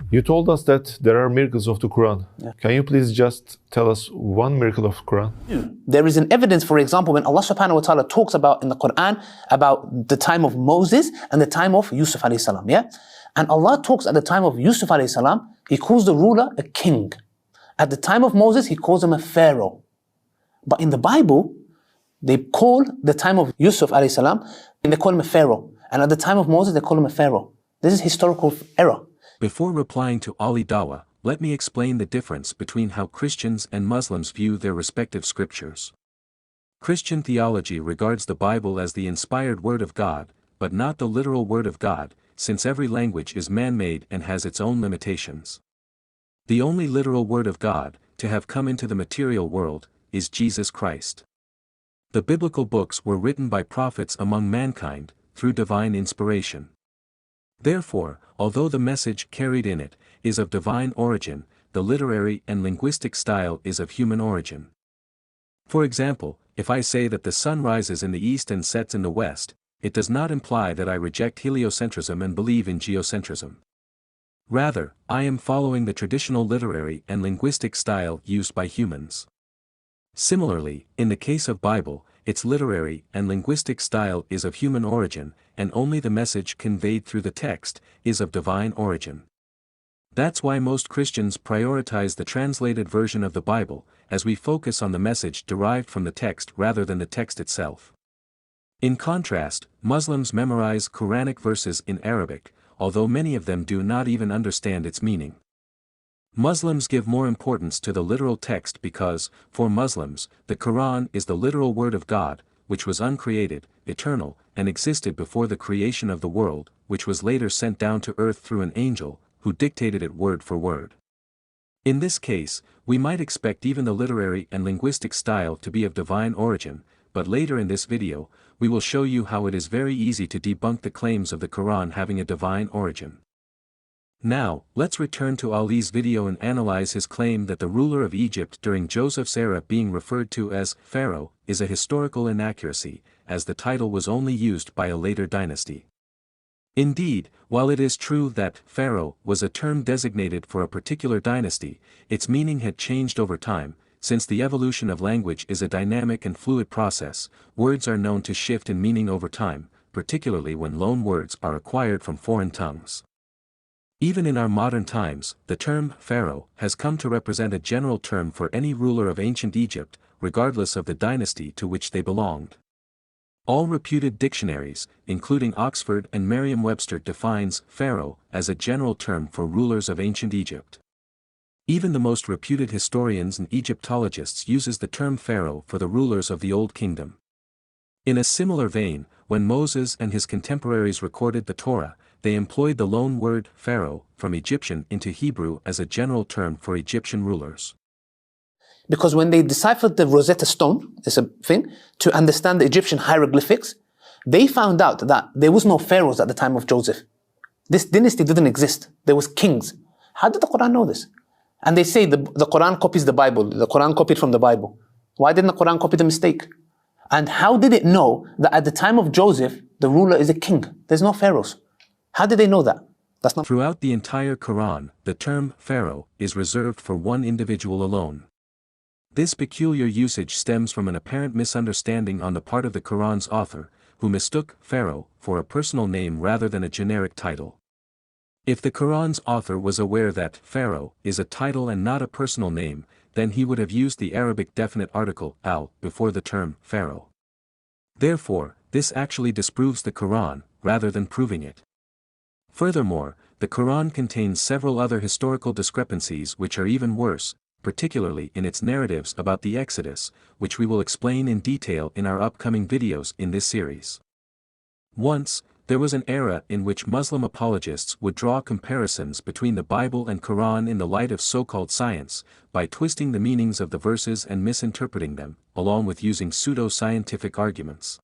You told us that there are miracles of the Quran. Yeah. Can you please just tell us one miracle of Quran? There is an evidence, for example, when Allah subhanahu wa ta'ala talks about in the Quran about the time of Moses and the time of Yusuf alayhi salam, yeah? And Allah talks at the time of Yusuf alayhi salam, He calls the ruler a king. At the time of Moses, He calls him a Pharaoh. But in the Bible, they call the time of Yusuf alayhi salam, and they call him a Pharaoh. And at the time of Moses, they call him a Pharaoh. This is historical error. Before replying to Ali Dawah, let me explain the difference between how Christians and Muslims view their respective scriptures. Christian theology regards the Bible as the inspired word of God, but not the literal word of God, since every language is man-made and has its own limitations. The only literal word of God, to have come into the material world, is Jesus Christ. The biblical books were written by prophets among mankind, through divine inspiration. Therefore, although the message carried in it is of divine origin, the literary and linguistic style is of human origin. For example, if I say that the sun rises in the east and sets in the west, it does not imply that I reject heliocentrism and believe in geocentrism. Rather, I am following the traditional literary and linguistic style used by humans. Similarly, in the case of Bible, its literary and linguistic style is of human origin, and only the message conveyed through the text is of divine origin. That's why most Christians prioritize the translated version of the Bible, as we focus on the message derived from the text rather than the text itself. In contrast, Muslims memorize Quranic verses in Arabic, although many of them do not even understand its meaning. Muslims give more importance to the literal text because, for Muslims, the Quran is the literal word of God, which was uncreated, eternal, and existed before the creation of the world, which was later sent down to earth through an angel, who dictated it word for word. In this case, we might expect even the literary and linguistic style to be of divine origin, but later in this video, we will show you how it is very easy to debunk the claims of the Quran having a divine origin. Now, let's return to Ali's video and analyze his claim that the ruler of Egypt during Joseph's era being referred to as Pharaoh is a historical inaccuracy, as the title was only used by a later dynasty. Indeed, while it is true that Pharaoh was a term designated for a particular dynasty, its meaning had changed over time. Since the evolution of language is a dynamic and fluid process, words are known to shift in meaning over time, particularly when loan words are acquired from foreign tongues. Even in our modern times, the term Pharaoh has come to represent a general term for any ruler of ancient Egypt, regardless of the dynasty to which they belonged. All reputed dictionaries, including Oxford and Merriam-Webster, defines Pharaoh as a general term for rulers of ancient Egypt. Even the most reputed historians and Egyptologists uses the term Pharaoh for the rulers of the Old Kingdom. In a similar vein, when Moses and his contemporaries recorded the Torah, they employed the loan word Pharaoh from Egyptian into Hebrew as a general term for Egyptian rulers. Because when they deciphered the Rosetta Stone, it's a thing, to understand the Egyptian hieroglyphics, they found out that there was no pharaohs at the time of Joseph. This dynasty didn't exist. There was kings. How did the Quran know this? And they say the Quran copies the Bible. The Quran copied from the Bible. Why didn't the Quran copy the mistake? And how did it know that at the time of Joseph, the ruler is a king? There's no pharaohs. How did they know that? That's not. Throughout the entire Quran, the term Pharaoh is reserved for one individual alone. This peculiar usage stems from an apparent misunderstanding on the part of the Quran's author, who mistook Pharaoh for a personal name rather than a generic title. If the Quran's author was aware that Pharaoh is a title and not a personal name, then he would have used the Arabic definite article al before the term Pharaoh. Therefore, this actually disproves the Quran, rather than proving it. Furthermore, the Quran contains several other historical discrepancies which are even worse, particularly in its narratives about the Exodus, which we will explain in detail in our upcoming videos in this series. Once, there was an era in which Muslim apologists would draw comparisons between the Bible and Quran in the light of so-called science, by twisting the meanings of the verses and misinterpreting them, along with using pseudo-scientific arguments.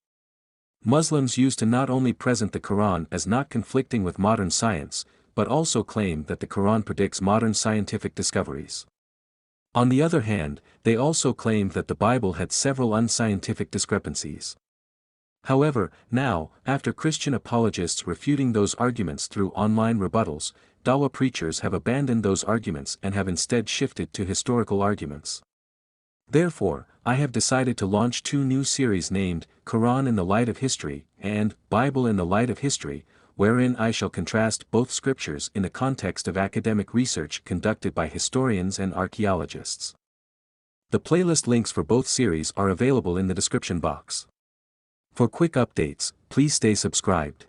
Muslims used to not only present the Quran as not conflicting with modern science, but also claim that the Quran predicts modern scientific discoveries. On the other hand, they also claimed that the Bible had several unscientific discrepancies. However, now, after Christian apologists refuting those arguments through online rebuttals, Dawah preachers have abandoned those arguments and have instead shifted to historical arguments. Therefore, I have decided to launch 2 new series named Quran in the Light of History and Bible in the Light of History, wherein I shall contrast both scriptures in the context of academic research conducted by historians and archaeologists. The playlist links for both series are available in the description box. For quick updates, please stay subscribed.